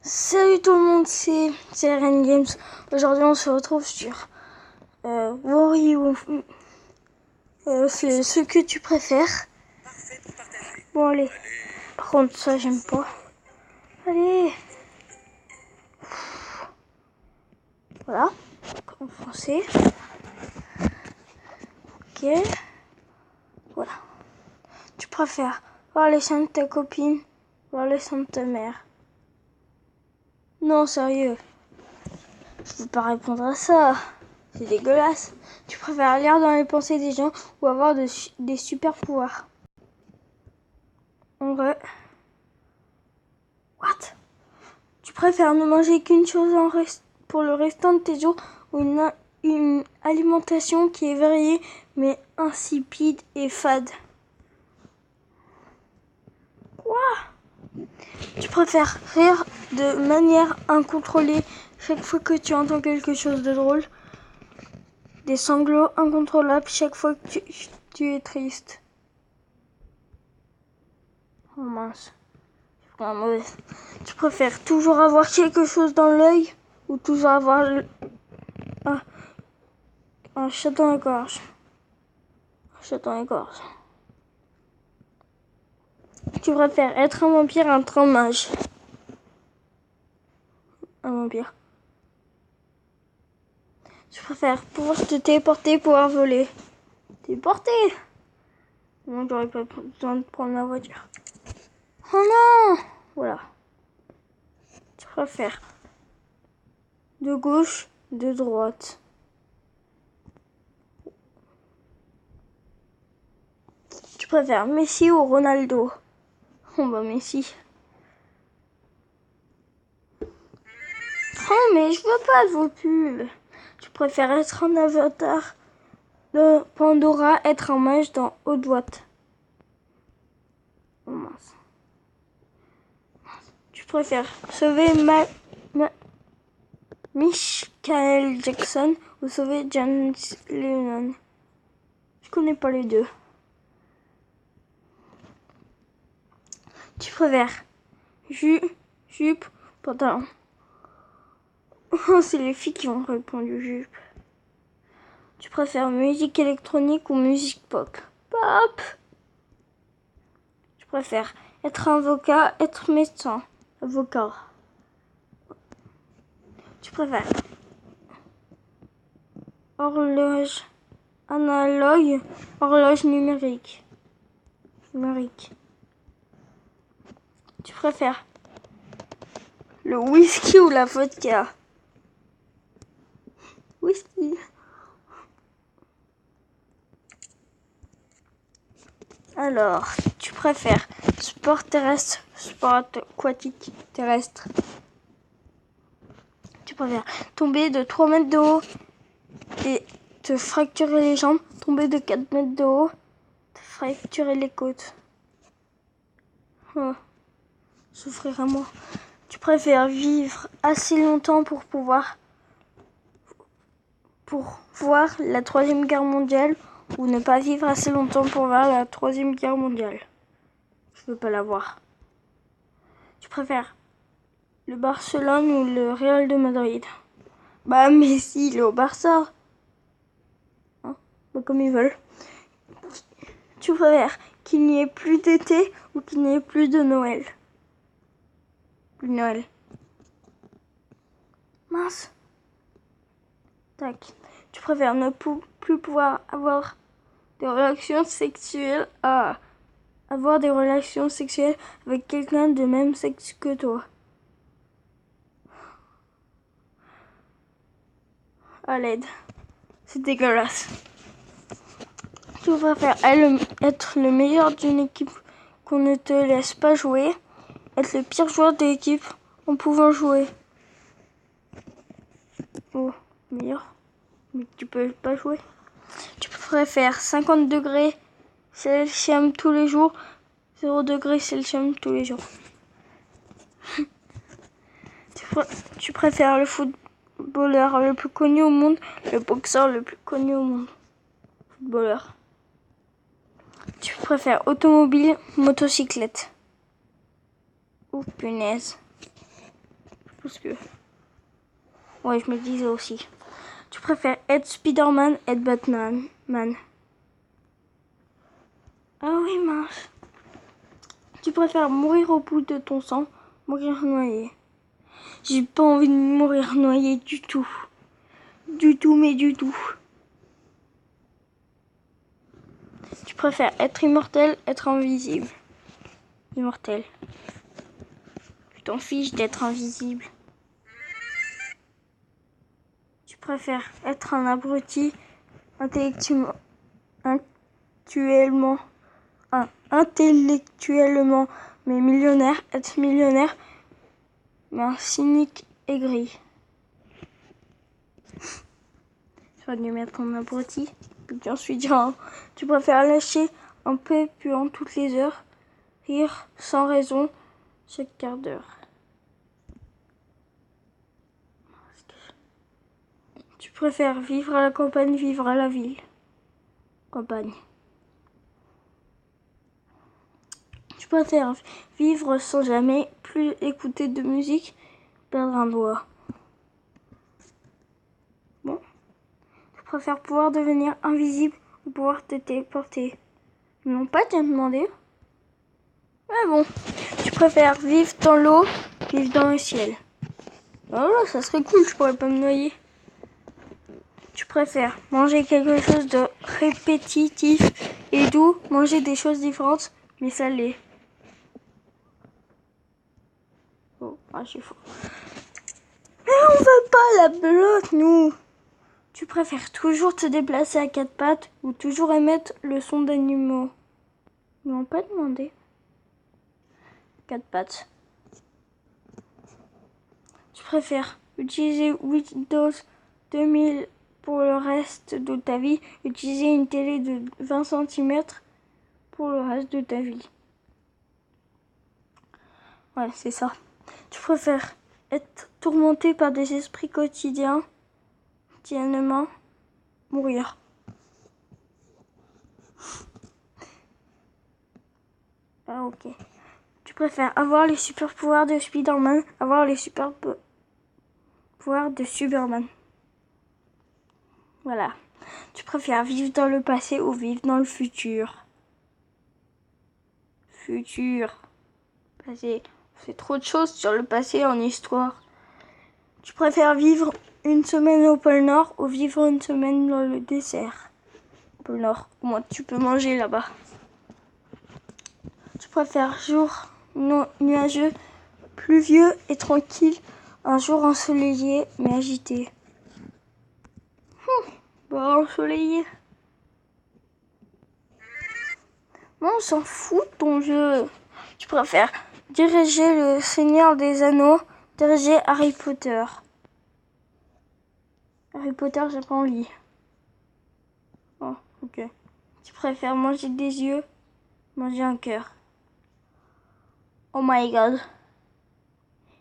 Salut tout le monde, c'est RN Games. Aujourd'hui on se retrouve sur Worry ou c'est ce que tu préfères. Bon allez, par contre ça j'aime pas. Allez. Voilà, en français. Ok. Voilà. Tu préfères voir les seins de ta copine, voir les seins de ta mère? Non, sérieux. Je peux pas répondre à ça. C'est dégueulasse. Tu préfères lire dans les pensées des gens ou avoir des super pouvoirs? En vrai. What? Tu préfères ne manger qu'une chose pour le restant de tes jours ou une alimentation qui est variée mais insipide et fade? Quoi? Tu préfères rire de manière incontrôlée chaque fois que tu entends quelque chose de drôle? Des sanglots incontrôlables chaque fois que tu es triste? Oh mince, c'est vraiment mauvais. Tu préfères toujours avoir quelque chose dans l'œil ou toujours avoir un chat dans la gorge? Un chat dans la gorge. Tu préfères être un vampire ou être un mage? Un vampire. Tu préfères pouvoir te téléporter, pouvoir voler? Téléporter? Non, j'aurais pas besoin de prendre la voiture. Oh non! Voilà. Tu préfères de gauche, de droite? Tu préfères Messi ou Ronaldo? Oh bah Messi. Oh mais je veux pas de vos pubs. Tu préfères être un avatar de Pandora, être un mage dans haute droite? Oh mince. Tu préfères sauver Michael Jackson ou sauver John Lennon? Je connais pas les deux. Tu préfères jupe, pantalon? Oh, c'est les filles qui ont répondu jupe. Tu préfères musique électronique ou musique pop? Pop. Tu préfères être avocat, être médecin? Avocat. Tu préfères horloge analogue, horloge numérique? Numérique. Tu préfères le whisky ou la vodka? Whisky. Alors, tu préfères sport terrestre, sport aquatique terrestre? Tu préfères tomber de 3 mètres de haut et te fracturer les jambes, tomber de 4 mètres de haut, te fracturer les côtes? Oh, souffrir à moi. Tu préfères vivre assez longtemps pour voir la Troisième Guerre mondiale ou ne pas vivre assez longtemps pour voir la Troisième Guerre mondiale? Je veux pas la voir. Tu préfères le Barcelone ou le Real de Madrid? Bah Messi, il est au Barça. Hein, bah, comme ils veulent. Tu préfères qu'il n'y ait plus d'été ou qu'il n'y ait plus de Noël? Plus de Noël. Mince. Tac. Tu préfères ne plus pouvoir avoir des relations sexuelles à avoir des relations sexuelles avec quelqu'un de même sexe que toi? À l'aide. C'est dégueulasse. Tu préfères être le meilleur d'une équipe qu'on ne te laisse pas jouer, être le pire joueur de l'équipe en pouvant jouer? Oh, meilleur. Mais tu peux pas jouer. Tu préfères 50 degrés Celsius tous les jours, 0 degrés Celsius tous les jours? Tu préfères le footballeur le plus connu au monde, le boxeur le plus connu au monde? Footballeur. Tu préfères automobile, motocyclette? Oh punaise. Parce que... Ouais, je me disais aussi. Tu préfères être Spider-Man, être Batman? Ah oui, mince. Tu préfères mourir au bout de ton sang, mourir noyé? J'ai pas envie de mourir noyé du tout. Du tout, mais du tout. Tu préfères être immortel, être invisible? Immortel. Tu t'en fiches d'être invisible. Tu préfères être un abruti intellectuellement, mais millionnaire, être millionnaire, mais un cynique aigri. J'aurais dû mettre un abruti, j'en suis déjà. Tu préfères lâcher un peu puant toutes les heures, rire sans raison chaque quart d'heure. Tu préfères vivre à la campagne, vivre à la ville? Campagne. Tu préfères vivre sans jamais plus écouter de musique, perdre un doigt? Bon. Tu préfères pouvoir devenir invisible ou pouvoir te téléporter? Ils m'ont pas bien demandé. Mais bon. Tu préfères vivre dans l'eau, vivre dans le ciel? Oh là, ça serait cool, je pourrais pas me noyer. Tu préfères manger quelque chose de répétitif et doux, manger des choses différentes mais salées? Oh, ah, c'est faux. Mais on veut pas la belote, nous. Tu préfères toujours te déplacer à quatre pattes ou toujours émettre le son d'animaux? Ils m'ont pas demandé. Quatre pattes. Tu préfères utiliser Windows 2000 pour le reste de ta vie, utiliser une télé de 20 cm pour le reste de ta vie? Ouais, c'est ça. Tu préfères être tourmenté par des esprits quotidiennement, mourir? Ah, ok. Tu préfères avoir les super pouvoirs de Spider-Man, avoir les super pouvoirs de Superman? Voilà. Tu préfères vivre dans le passé ou vivre dans le futur? Futur. Passé. C'est trop de choses sur le passé en histoire. Tu préfères vivre une semaine au pôle Nord ou vivre une semaine dans le désert? Pôle Nord. Comment tu peux manger là-bas? Tu préfères jour nuageux, pluvieux et tranquille, un jour ensoleillé mais agité? Bon, ensoleillé. Non, on s'en fout de ton jeu. Tu préfères diriger le Seigneur des Anneaux, diriger Harry Potter? Harry Potter, j'ai pas envie. Oh, ok. Tu préfères manger des yeux, manger un cœur? Oh my god.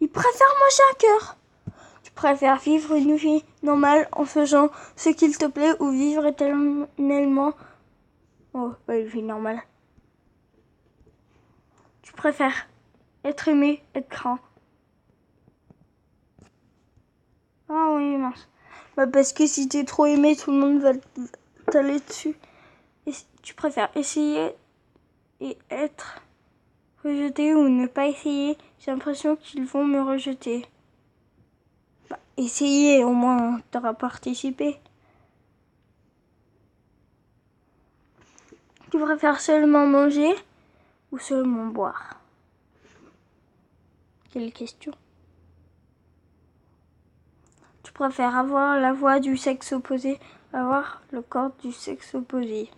Il préfère manger un cœur. Tu préfères vivre une vie normale en faisant ce qu'il te plaît ou vivre éternellement? Oh, bah, une vie normale. Tu préfères être aimé, être craint? Ah oui, mince. Bah parce que si t'es trop aimé, tout le monde va t'aller dessus. Et tu préfères essayer et être rejeté ou ne pas essayer? J'ai l'impression qu'ils vont me rejeter. Bah, essayer, au moins t'auras participé. Tu préfères seulement manger ou seulement boire? Quelle question. Tu préfères avoir la voix du sexe opposé, avoir le corps du sexe opposé?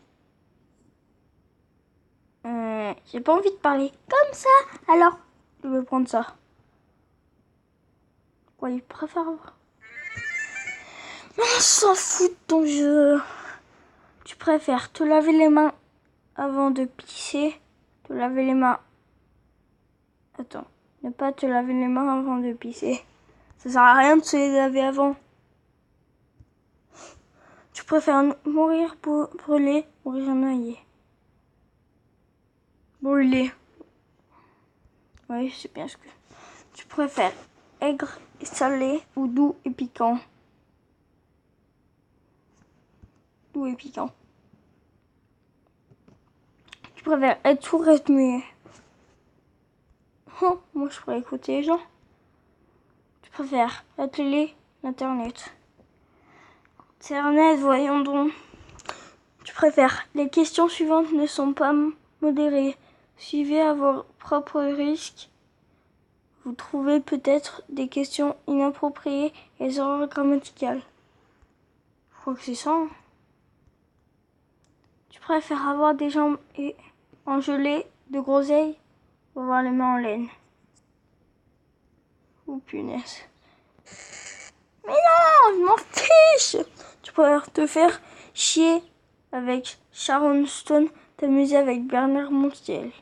J'ai pas envie de parler comme ça, alors je vais prendre ça. Ouais, il préfère avoir. Mais on s'en fout de ton jeu. Tu préfères te laver les mains avant de pisser, te laver les mains. Attends, ne pas te laver les mains avant de pisser. Ça sert à rien de se les laver avant. Tu préfères mourir brûlé, mourir noyé? Brûlé. Oui, c'est bien ce que... Tu préfères aigre et salé ou doux et piquant? Doux et piquant. Tu préfères être sourd ou être muet? Oh, moi je pourrais écouter les gens. Tu préfères la télé, l'internet? Internet, voyons donc. Tu préfères. Les questions suivantes ne sont pas modérées. Suivez à vos propres risques. Vous trouvez peut-être des questions inappropriées et des erreurs grammaticales. Je crois que c'est ça. Hein. Tu préfères avoir des jambes en gelée de groseille ou avoir les mains en laine? Oh punaise. Mais non, je m'en fiche. Tu préfères te faire chier avec Sharon Stone, t'amuser avec Bernard Montiel?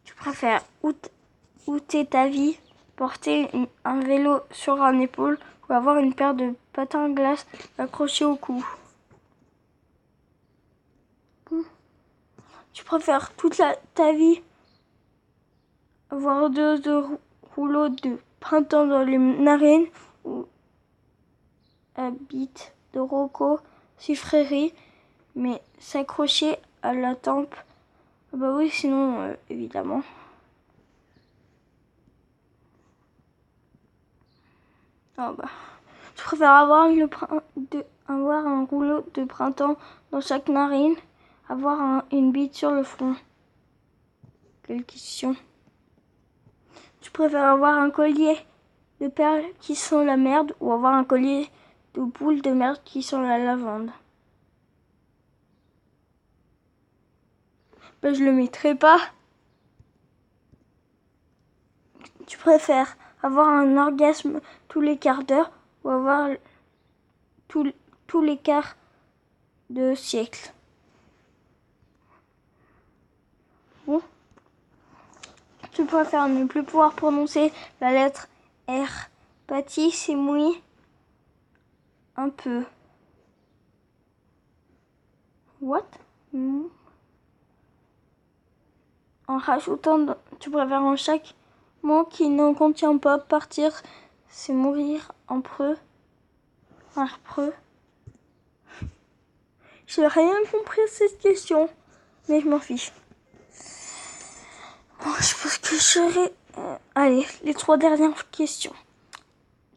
Tu préfères outer ta vie, porter un vélo sur un épaule ou avoir une paire de patins à glace accrochés au cou? Tu préfères toute ta vie avoir deux rouleaux de printemps dans les narines ou la bite de Rocco Siffredi, mais s'accrocher à la tempe? Ah bah oui, sinon, évidemment. Ah bah. Je préfère avoir un rouleau de printemps dans chaque narine, avoir une bite sur le front. Quelle question. Tu préfères avoir un collier de perles qui sent la merde ou avoir un collier de boules de merde qui sent la lavande? Ben, je le mettrai pas. Tu préfères avoir un orgasme tous les quarts d'heure ou avoir tous les quarts de siècle? Bon. Tu préfères ne plus pouvoir prononcer la lettre R. Pâtis, c'est mouillé un peu. What? En rajoutant, tu préfères en chaque mot qui n'en contient pas, partir, c'est mourir en preux. Un preux. J'ai rien compris à cette question, mais je m'en fiche. Bon, je pense que j'aurai... allez, les 3 dernières questions.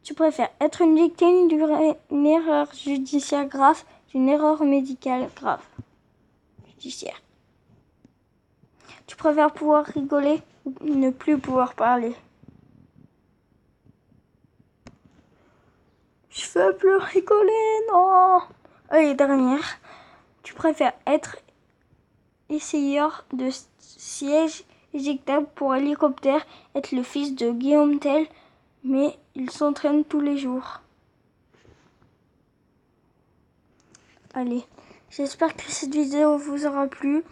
Tu préfères être une victime d'une erreur judiciaire grave, d'une erreur médicale grave? Judiciaire. Tu préfères pouvoir rigoler ou ne plus pouvoir parler? Je veux plus rigoler, non. Allez, dernière. Tu préfères être essayeur de siège éjectable pour hélicoptère, être le fils de Guillaume Tell, mais il s'entraîne tous les jours? Allez, j'espère que cette vidéo vous aura plu.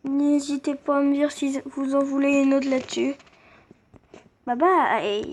N'hésitez pas à me dire si vous en voulez une autre là-dessus. Bye bye.